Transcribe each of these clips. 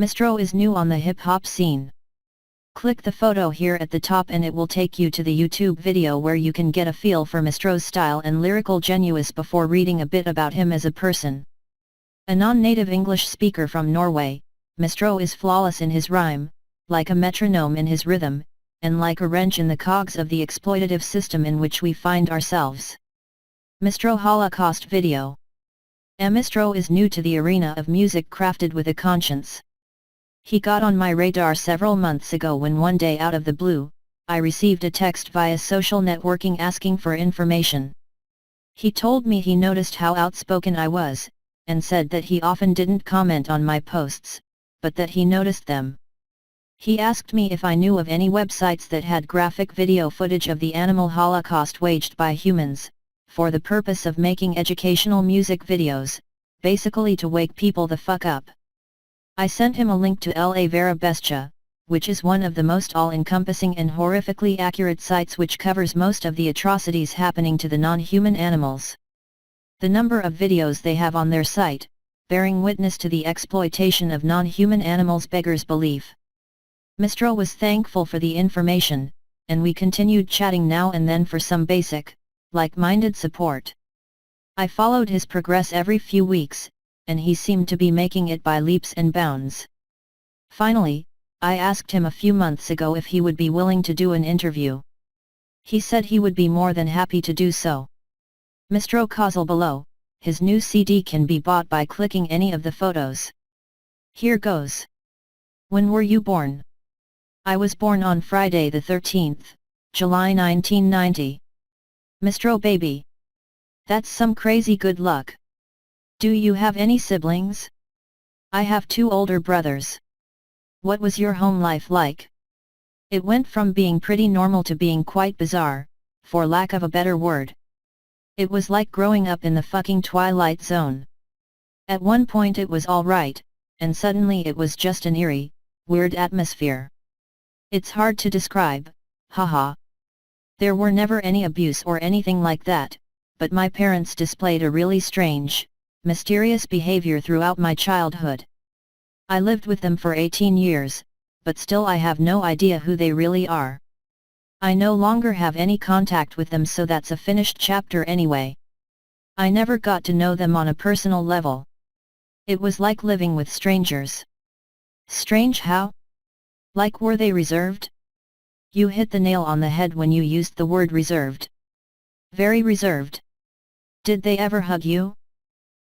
Mistro is new on the hip-hop scene. Click the photo here at the top and it will take you to the YouTube video where you can get a feel for Mistro's style and lyrical genuis before reading a bit about him as a person. A non-native English speaker from Norway, Mistro is flawless in his rhyme, like a metronome in his rhythm, and like a wrench in the cogs of the exploitative system in which we find ourselves. Mistro Holocaust video. Mistro is new to the arena of music crafted with a conscience. He got on my radar several months ago when one day out of the blue, I received a text via social networking asking for information. He told me he noticed how outspoken I was, and said that he often didn't comment on my posts, but that he noticed them. He asked me if I knew of any websites that had graphic video footage of the animal holocaust waged by humans, for the purpose of making educational music videos, basically to wake people the fuck up. I sent him a link to La Vera Bestia, which is one of the most all-encompassing and horrifically accurate sites which covers most of the atrocities happening to the non-human animals. The number of videos they have on their site, bearing witness to the exploitation of non-human animals, beggars belief. Mistro was thankful for the information, and we continued chatting now and then for some basic, like-minded support. I followed his progress every few weeks, and he seemed to be making it by leaps and bounds. Finally, I asked him a few months ago if he would be willing to do an interview. He said he would be more than happy to do so. Mistro causalBelow, his new CD can be bought by clicking any of the photos. Here goes. When were you born? I was born on Friday the 13th, July 1990. Mistro baby. That's some crazy good luck. Do you have any siblings? I have 2 older brothers. What was your home life like? It went from being pretty normal to being quite bizarre, for lack of a better word. It was like growing up in the fucking Twilight Zone. At one point it was alright, and suddenly it was just an eerie, weird atmosphere. It's hard to describe, haha. There were never any abuse or anything like that, but my parents displayed a really strange, mysterious behavior throughout my childhood. I lived with them for 18 years, but still I have no idea who they really are. I no longer have any contact with them, so that's a finished chapter anyway. I never got to know them on a personal level. It was like living with strangers. Strange how? Like were they reserved? You hit the nail on the head when you used the word reserved. Very reserved. Did they ever hug you?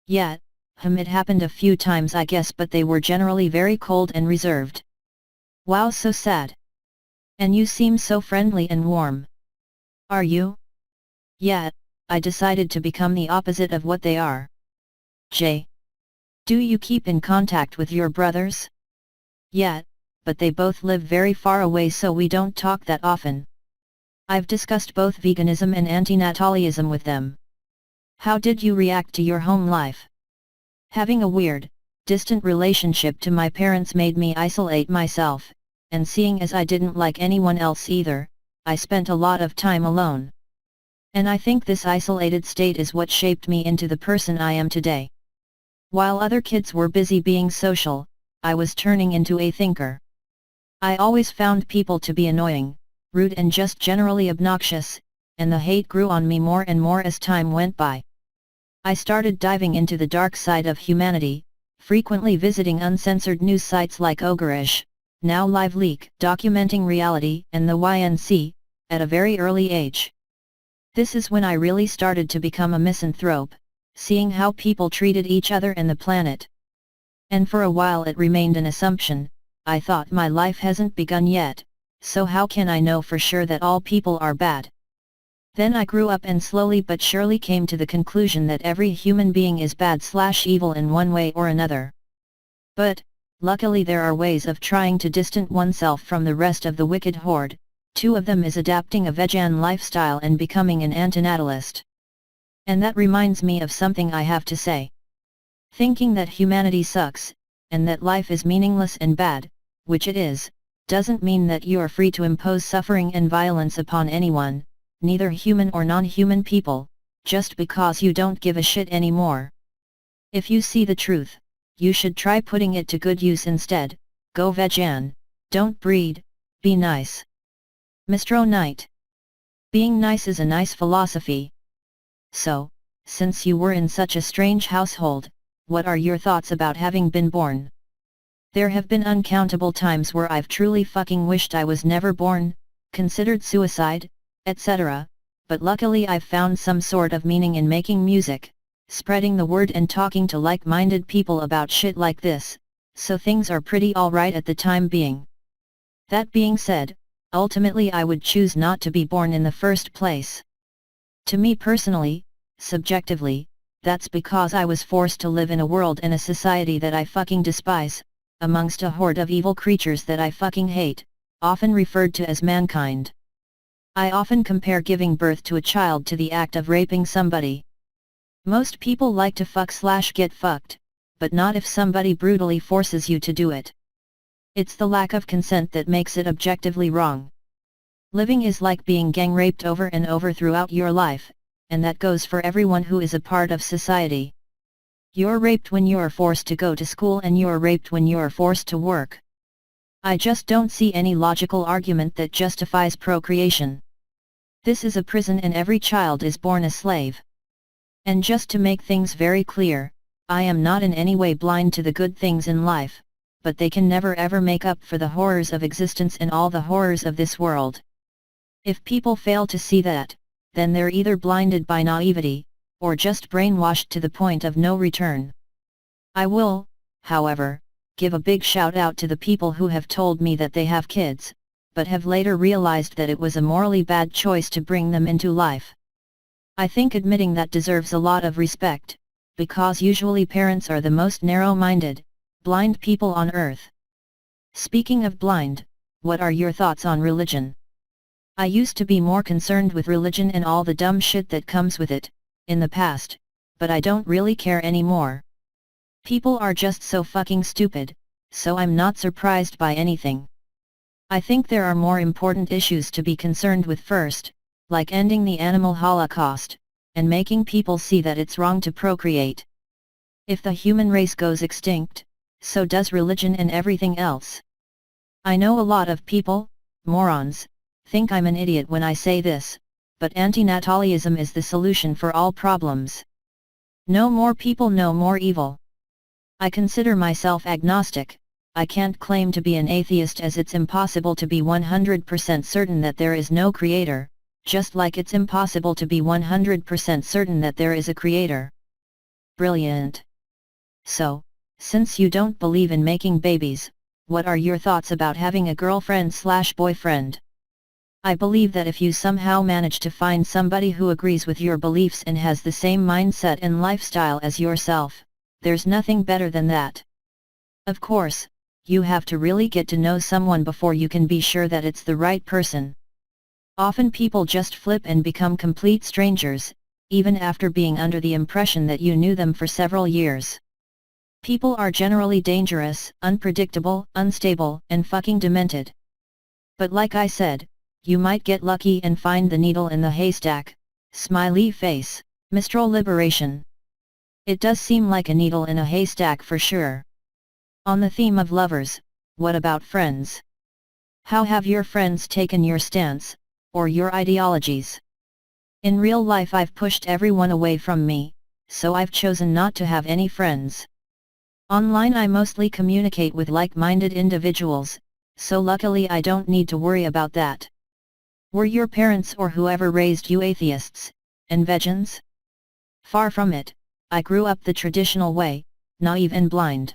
Yeah, it happened a few times I guess, but they were generally very cold and reserved. Wow, so sad. And you seem so friendly and warm. Are you? Yeah, I decided to become the opposite of what they are. J. Do you keep in contact with your brothers? Yeah, but they both live very far away, so we don't talk that often. I've discussed both veganism and antinatalism with them. How did you react to your home life? Having a weird, distant relationship to my parents made me isolate myself, and seeing as I didn't like anyone else either, I spent a lot of time alone. And I think this isolated state is what shaped me into the person I am today. While other kids were busy being social, I was turning into a thinker. I always found people to be annoying, rude and just generally obnoxious, and the hate grew on me more and more as time went by. I started diving into the dark side of humanity, frequently visiting uncensored news sites like Ogreish, now LiveLeak, documenting reality, and the YNC, at a very early age. This is when I really started to become a misanthrope, seeing how people treated each other and the planet. And for a while it remained an assumption. I thought my life hasn't begun yet, so how can I know for sure that all people are bad? Then I grew up and slowly but surely came to the conclusion that every human being is bad/evil in one way or another. But, luckily there are ways of trying to distance oneself from the rest of the wicked horde. 2 of them is adapting a vegan lifestyle and becoming an antinatalist. And that reminds me of something I have to say. Thinking that humanity sucks, and that life is meaningless and bad, which it is, doesn't mean that you are free to impose suffering and violence upon anyone, neither human or non-human people, just because you don't give a shit anymore. If you see the truth, you should try putting it to good use instead. Go vegan, don't breed, be nice. Mistro Knight. Being nice is a nice philosophy. So, since you were in such a strange household, what are your thoughts about having been born? There have been uncountable times where I've truly fucking wished I was never born, considered suicide, etc., but luckily I've found some sort of meaning in making music, spreading the word and talking to like-minded people about shit like this, so things are pretty alright at the time being. That being said, ultimately I would choose not to be born in the first place. To me personally, subjectively, that's because I was forced to live in a world and a society that I fucking despise, amongst a horde of evil creatures that I fucking hate, often referred to as mankind. I often compare giving birth to a child to the act of raping somebody. Most people like to fuck/get fucked, but not if somebody brutally forces you to do it. It's the lack of consent that makes it objectively wrong. Living is like being gang raped over and over throughout your life, and that goes for everyone who is a part of society. You're raped when you're forced to go to school and you're raped when you're forced to work. I just don't see any logical argument that justifies procreation. This is a prison and every child is born a slave. And just to make things very clear, I am not in any way blind to the good things in life, but they can never ever make up for the horrors of existence and all the horrors of this world. If people fail to see that, then they're either blinded by naivety, or just brainwashed to the point of no return. I will, however, give a big shout out to the people who have told me that they have kids, but have later realized that it was a morally bad choice to bring them into life. I think admitting that deserves a lot of respect, because usually parents are the most narrow-minded, blind people on earth. Speaking of blind, what are your thoughts on religion? I used to be more concerned with religion and all the dumb shit that comes with it, in the past, but I don't really care anymore. People are just so fucking stupid, so I'm not surprised by anything. I think there are more important issues to be concerned with first, like ending the animal holocaust, and making people see that it's wrong to procreate. If the human race goes extinct, so does religion and everything else. I know a lot of people, morons, think I'm an idiot when I say this, but antinatalism is the solution for all problems. No more people, no more evil. I consider myself agnostic. I can't claim to be an atheist as it's impossible to be 100% certain that there is no creator, just like it's impossible to be 100% certain that there is a creator. Brilliant. So, since you don't believe in making babies, what are your thoughts about having a girlfriend/boyfriend? I believe that if you somehow manage to find somebody who agrees with your beliefs and has the same mindset and lifestyle as yourself, there's nothing better than that. Of course, you have to really get to know someone before you can be sure that it's the right person. Often people just flip and become complete strangers, even after being under the impression that you knew them for several years. People are generally dangerous, unpredictable, unstable, and fucking demented. But like I said, you might get lucky and find the needle in the haystack. Smiley face. Mistral liberation. It does seem like a needle in a haystack for sure. On the theme of lovers, what about friends? How have your friends taken your stance, or your ideologies? In real life I've pushed everyone away from me, so I've chosen not to have any friends. Online I mostly communicate with like-minded individuals, so luckily I don't need to worry about that. Were your parents or whoever raised you atheists, and vegans? Far from it, I grew up the traditional way, naive and blind.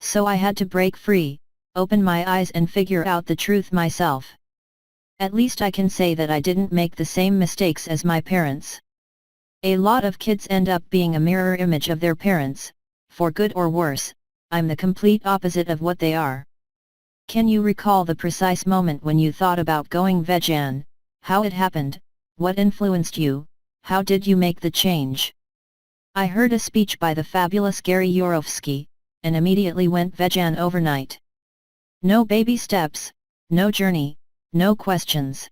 So I had to break free, open my eyes and figure out the truth myself. At least I can say that I didn't make the same mistakes as my parents. A lot of kids end up being a mirror image of their parents, for good or worse. I'm the complete opposite of what they are. Can you recall the precise moment when you thought about going vegan, how it happened, what influenced you, how did you make the change? I heard a speech by the fabulous Gary Yourofsky, and immediately went vegan overnight. No baby steps, no journey, no questions.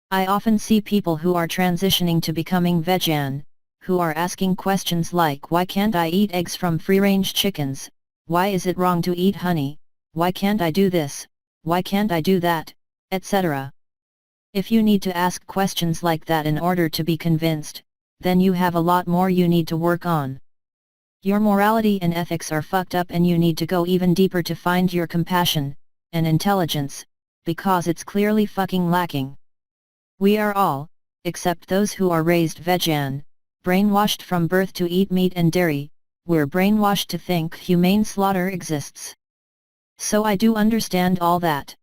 I often see people who are transitioning to becoming vegan, who are asking questions like why can't I eat eggs from free-range chickens, why is it wrong to eat honey, why can't I do this, why can't I do that, etc. If you need to ask questions like that in order to be convinced, then you have a lot more you need to work on. Your morality and ethics are fucked up and you need to go even deeper to find your compassion and intelligence, because it's clearly fucking lacking. We are all, except those who are raised vegan, brainwashed from birth to eat meat and dairy, we're brainwashed to think humane slaughter exists. So I do understand all that.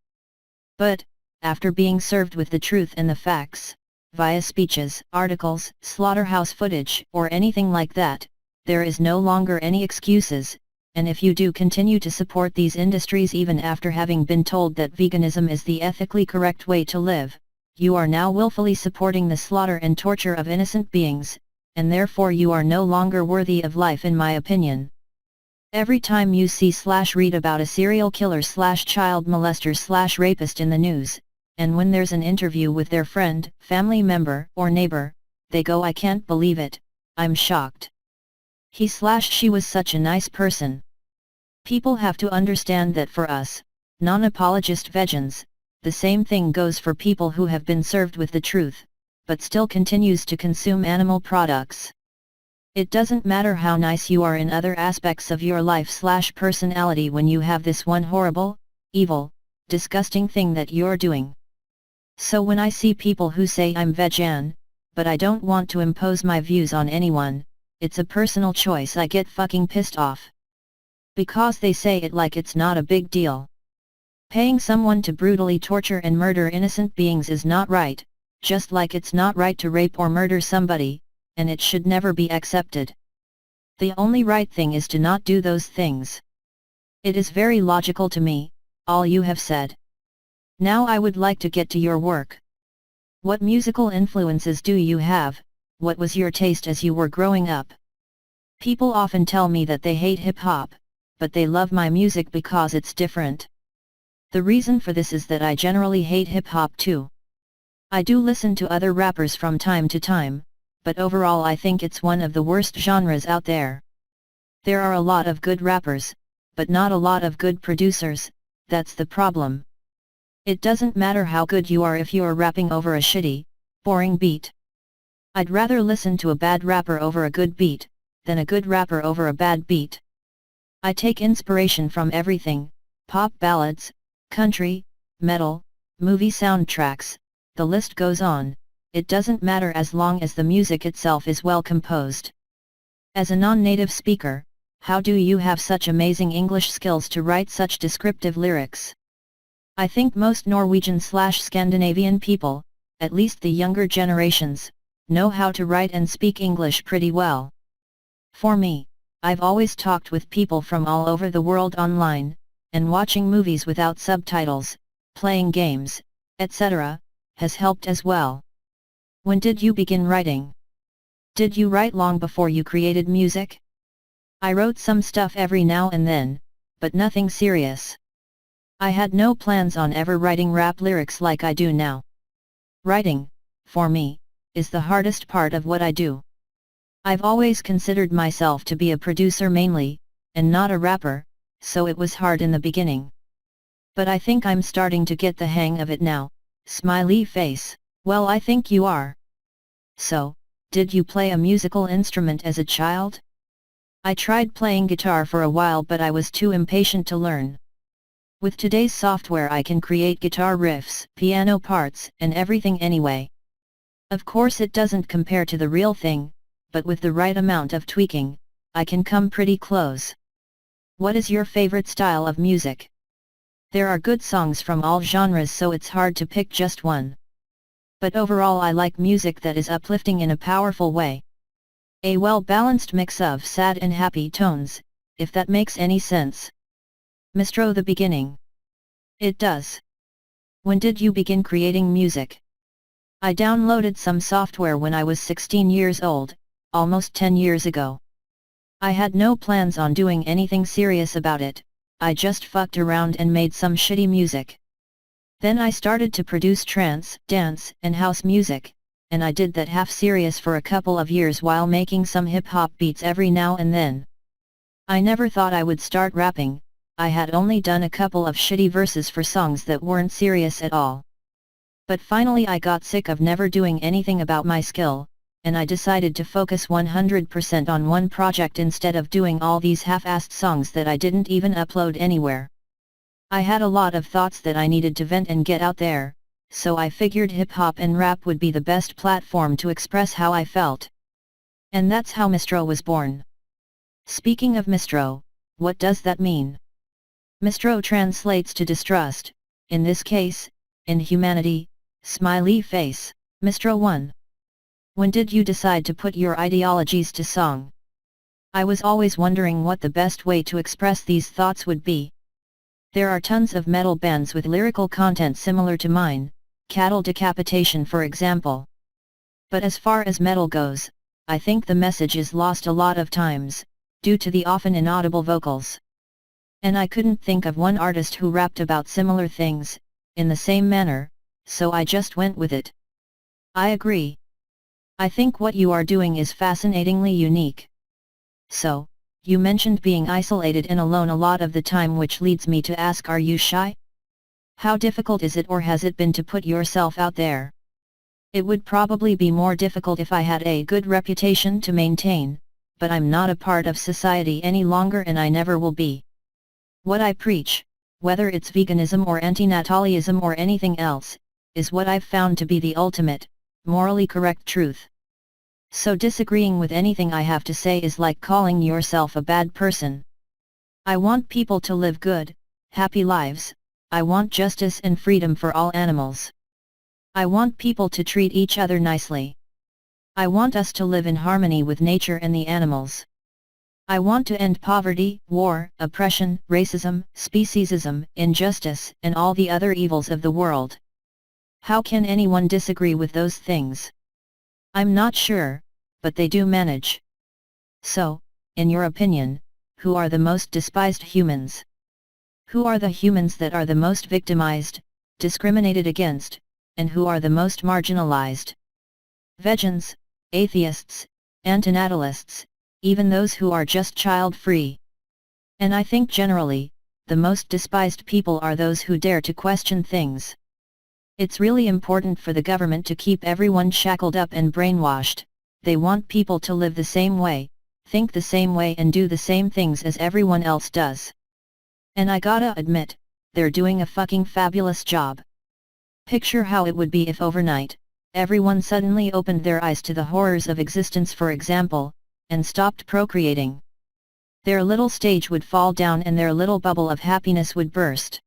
But, after being served with the truth and the facts, via speeches, articles, slaughterhouse footage, or anything like that, there is no longer any excuses, and if you do continue to support these industries even after having been told that veganism is the ethically correct way to live, you are now willfully supporting the slaughter and torture of innocent beings, and therefore you are no longer worthy of life in my opinion. Every time you see/read about a serial killer/child molester/rapist in the news, and when there's an interview with their friend, family member, or neighbor, they go, I can't believe it, I'm shocked. He/she was such a nice person. People have to understand that for us, non-apologist vegans, the same thing goes for people who have been served with the truth, but still continues to consume animal products. It doesn't matter how nice you are in other aspects of your life/personality when you have this one horrible, evil, disgusting thing that you're doing. So when I see people who say I'm vegan, but I don't want to impose my views on anyone, it's a personal choice, I get fucking pissed off. Because they say it like it's not a big deal. Paying someone to brutally torture and murder innocent beings is not right, just like it's not right to rape or murder somebody, and it should never be accepted. The only right thing is to not do those things. It is very logical to me, all you have said. Now I would like to get to your work. What musical influences do you have? What was your taste as you were growing up? People often tell me that they hate hip-hop, but they love my music because it's different. The reason for this is that I generally hate hip-hop too. I do listen to other rappers from time to time, but overall I think it's one of the worst genres out there. There are a lot of good rappers, but not a lot of good producers, that's the problem. It doesn't matter how good you are if you're rapping over a shitty, boring beat. I'd rather listen to a bad rapper over a good beat, than a good rapper over a bad beat. I take inspiration from everything, pop ballads, country, metal, movie soundtracks, the list goes on, it doesn't matter as long as the music itself is well composed. As a non-native speaker, how do you have such amazing English skills to write such descriptive lyrics? I think most Norwegian/Scandinavian people, at least the younger generations, know how to write and speak English pretty well. For me, I've always talked with people from all over the world online, and watching movies without subtitles, playing games, etc., has helped as well. When did you begin writing? Did you write long before you created music? I wrote some stuff every now and then, but nothing serious. I had no plans on ever writing rap lyrics like I do now. Writing, for me, is the hardest part of what I do. I've always considered myself to be a producer mainly, and not a rapper, so it was hard in the beginning. But I think I'm starting to get the hang of it now, smiley face. Well, I think you are. So, did you play a musical instrument as a child? I tried playing guitar for a while but I was too impatient to learn. With today's software I can create guitar riffs, piano parts, and everything anyway. Of course it doesn't compare to the real thing, but with the right amount of tweaking, I can come pretty close. What is your favorite style of music? There are good songs from all genres so it's hard to pick just one. But overall I like music that is uplifting in a powerful way. A well-balanced mix of sad and happy tones, if that makes any sense. Mistro, the beginning. It does. When did you begin creating music? I downloaded some software when I was 16 years old, almost 10 years ago. I had no plans on doing anything serious about it, I just fucked around and made some shitty music. Then I started to produce trance, dance, and house music, and I did that half serious for a couple of years while making some hip-hop beats every now and then. I never thought I would start rapping. I had only done a couple of shitty verses for songs that weren't serious at all. But finally I got sick of never doing anything about my skill, and I decided to focus 100% on one project instead of doing all these half-assed songs that I didn't even upload anywhere. I had a lot of thoughts that I needed to vent and get out there, so I figured hip-hop and rap would be the best platform to express how I felt. And that's how Mistro was born. Speaking of Mistro, what does that mean? Mistro translates to distrust, in this case, inhumanity, smiley face. Mistro 1. When did you decide to put your ideologies to song? I was always wondering what the best way to express these thoughts would be. There are tons of metal bands with lyrical content similar to mine, cattle decapitation for example. But as far as metal goes, I think the message is lost a lot of times, due to the often inaudible vocals. And I couldn't think of one artist who rapped about similar things, in the same manner, so I just went with it. I agree. I think what you are doing is fascinatingly unique. So, you mentioned being isolated and alone a lot of the time, which leads me to ask, are you shy? How difficult is it, or has it been, to put yourself out there? It would probably be more difficult if I had a good reputation to maintain, but I'm not a part of society any longer and I never will be. What I preach, whether it's veganism or antinatalism or anything else, is what I've found to be the ultimate, morally correct truth. So disagreeing with anything I have to say is like calling yourself a bad person. I want people to live good, happy lives. I want justice and freedom for all animals. I want people to treat each other nicely. I want us to live in harmony with nature and the animals. I want to end poverty, war, oppression, racism, speciesism, injustice, and all the other evils of the world. How can anyone disagree with those things? I'm not sure, but they do manage. So, in your opinion, who are the most despised humans? Who are the humans that are the most victimized, discriminated against, and who are the most marginalized? Vegans, atheists, antinatalists, even those who are just child-free. And I think generally, the most despised people are those who dare to question things. It's really important for the government to keep everyone shackled up and brainwashed. They want people to live the same way, think the same way and do the same things as everyone else does. And I gotta admit, they're doing a fucking fabulous job. Picture how it would be if overnight, everyone suddenly opened their eyes to the horrors of existence, for example, and stopped procreating. Their little stage would fall down and their little bubble of happiness would burst.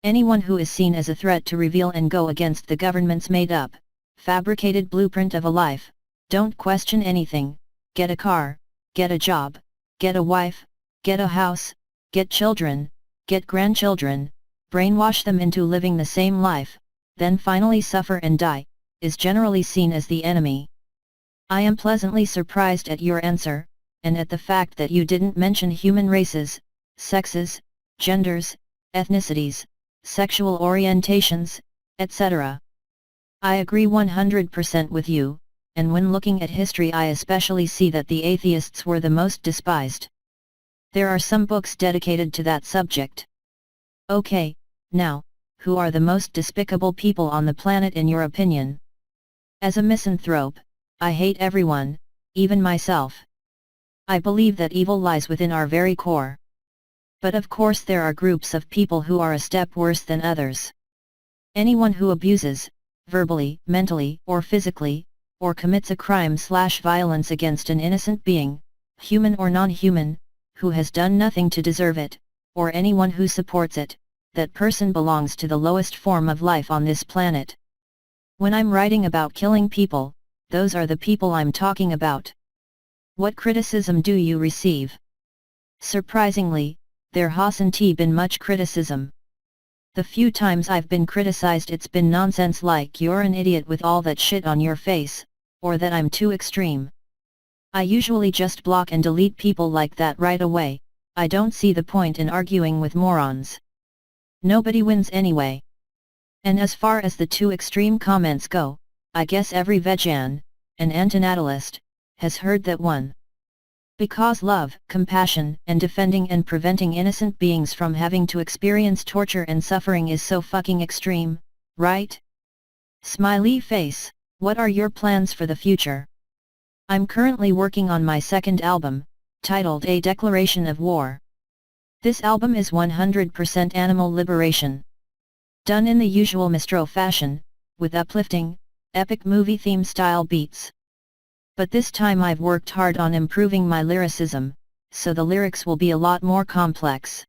Anyone who is seen as a threat to reveal and go against the government's made-up, fabricated blueprint of a life, don't question anything, get a car, get a job, get a wife, get a house, get children, get grandchildren, brainwash them into living the same life, then finally suffer and die, is generally seen as the enemy. I am pleasantly surprised at your answer, and at the fact that you didn't mention human races, sexes, genders, ethnicities, sexual orientations, etc. I agree 100% with you, and when looking at history I especially see that the atheists were the most despised. There are some books dedicated to that subject. Okay, now, who are the most despicable people on the planet in your opinion? As a misanthrope, I hate everyone, even myself. I believe that evil lies within our very core. But of course there are groups of people who are a step worse than others. Anyone who abuses, verbally, mentally, or physically, or commits a crime/violence against an innocent being, human or non-human, who has done nothing to deserve it, or anyone who supports it, that person belongs to the lowest form of life on this planet. When I'm writing about killing people, those are the people I'm talking about. What criticism do you receive? Surprisingly, there hasn't been much criticism. The few times I've been criticized it's been nonsense like you're an idiot with all that shit on your face, or that I'm too extreme. I usually just block and delete people like that right away. I don't see the point in arguing with morons. Nobody wins anyway. And as far as the too extreme comments go, I guess every vegan, an antinatalist, has heard that one. Because love, compassion, and defending and preventing innocent beings from having to experience torture and suffering is so fucking extreme, right? Smiley face, what are your plans for the future? I'm currently working on my second album, titled A Declaration of War. This album is 100% animal liberation. Done in the usual Mistro fashion, with uplifting, epic movie theme style beats. But this time I've worked hard on improving my lyricism, so the lyrics will be a lot more complex.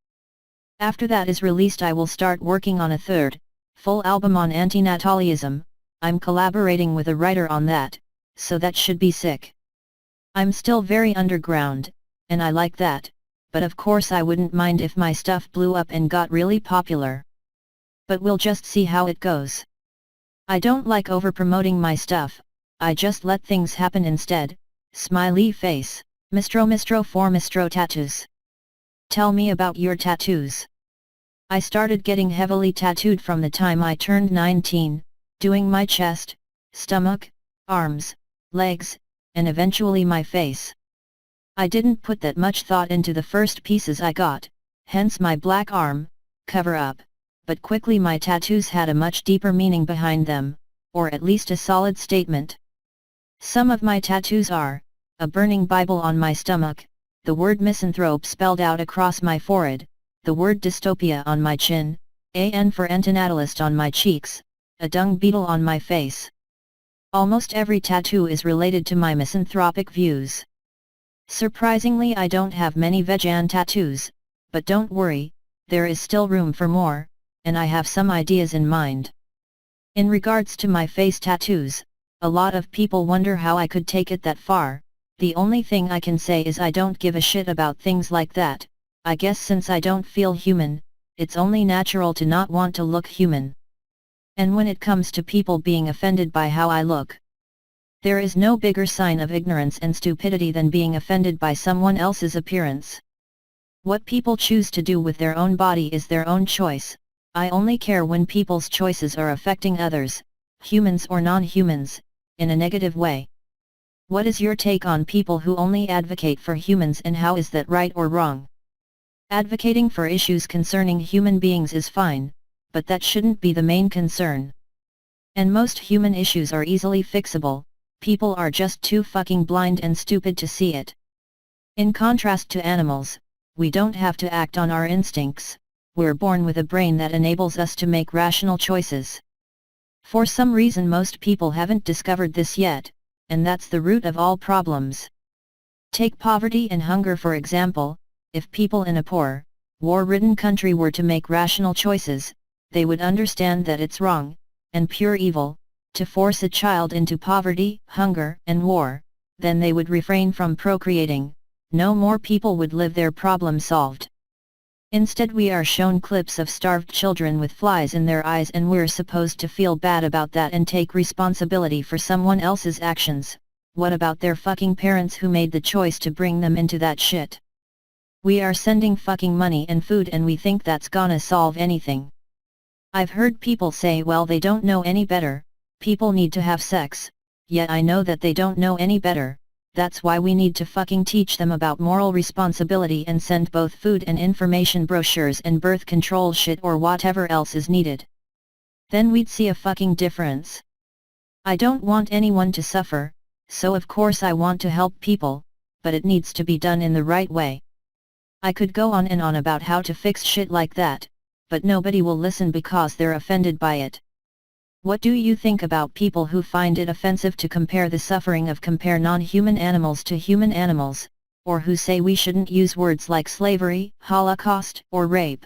After that is released I will start working on a third, full album on antinatalism. I'm collaborating with a writer on that, so that should be sick. I'm still very underground, and I like that, but of course I wouldn't mind if my stuff blew up and got really popular. But we'll just see how it goes. I don't like over-promoting my stuff, I just let things happen instead. Smiley face, Mistro for Mistro tattoos. Tell me about your tattoos. I started getting heavily tattooed from the time I turned 19, doing my chest, stomach, arms, legs, and eventually my face. I didn't put that much thought into the first pieces I got, hence my black arm, cover up, but quickly my tattoos had a much deeper meaning behind them, or at least a solid statement. Some of my tattoos are, a burning Bible on my stomach, the word misanthrope spelled out across my forehead, the word dystopia on my chin, AN for antinatalist on my cheeks, a dung beetle on my face. Almost every tattoo is related to my misanthropic views. Surprisingly I don't have many vegan tattoos, but don't worry, there is still room for more, and I have some ideas in mind. In regards to my face tattoos, a lot of people wonder how I could take it that far. The only thing I can say is I don't give a shit about things like that. I guess since I don't feel human, it's only natural to not want to look human. And when it comes to people being offended by how I look, there is no bigger sign of ignorance and stupidity than being offended by someone else's appearance. What people choose to do with their own body is their own choice. I only care when people's choices are affecting others, humans or non-humans, in a negative way. What is your take on people who only advocate for humans, and how is that right or wrong? Advocating for issues concerning human beings is fine, but that shouldn't be the main concern. And most human issues are easily fixable, people are just too fucking blind and stupid to see it. In contrast to animals, we don't have to act on our instincts, we're born with a brain that enables us to make rational choices. For some reason most people haven't discovered this yet, and that's the root of all problems. Take poverty and hunger for example. If people in a poor, war-ridden country were to make rational choices, they would understand that it's wrong, and pure evil, to force a child into poverty, hunger, and war. Then they would refrain from procreating, no more people would live, their problem solved. Instead we are shown clips of starved children with flies in their eyes, and we're supposed to feel bad about that and take responsibility for someone else's actions. What about their fucking parents who made the choice to bring them into that shit? We are sending fucking money and food and we think that's gonna solve anything. I've heard people say, well, they don't know any better, people need to have sex, yet I know that they don't know any better. That's why we need to fucking teach them about moral responsibility and send both food and information brochures and birth control shit or whatever else is needed. Then we'd see a fucking difference. I don't want anyone to suffer, so of course I want to help people, but it needs to be done in the right way. I could go on and on about how to fix shit like that, but nobody will listen because they're offended by it. What do you think about people who find it offensive to compare the suffering of non-human animals to human animals, or who say we shouldn't use words like slavery, holocaust, or rape?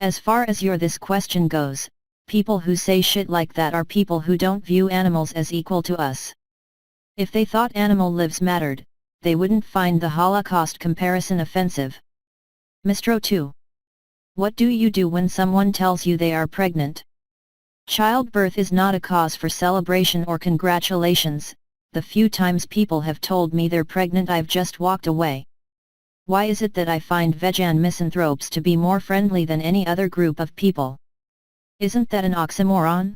As far as this question goes, people who say shit like that are people who don't view animals as equal to us. If they thought animal lives mattered, they wouldn't find the Holocaust comparison offensive. Mistro 2. What do you do when someone tells you they are pregnant? Childbirth is not a cause for celebration or congratulations. The few times people have told me they're pregnant, I've just walked away. Why is it that I find vegan misanthropes to be more friendly than any other group of people? Isn't that an oxymoron?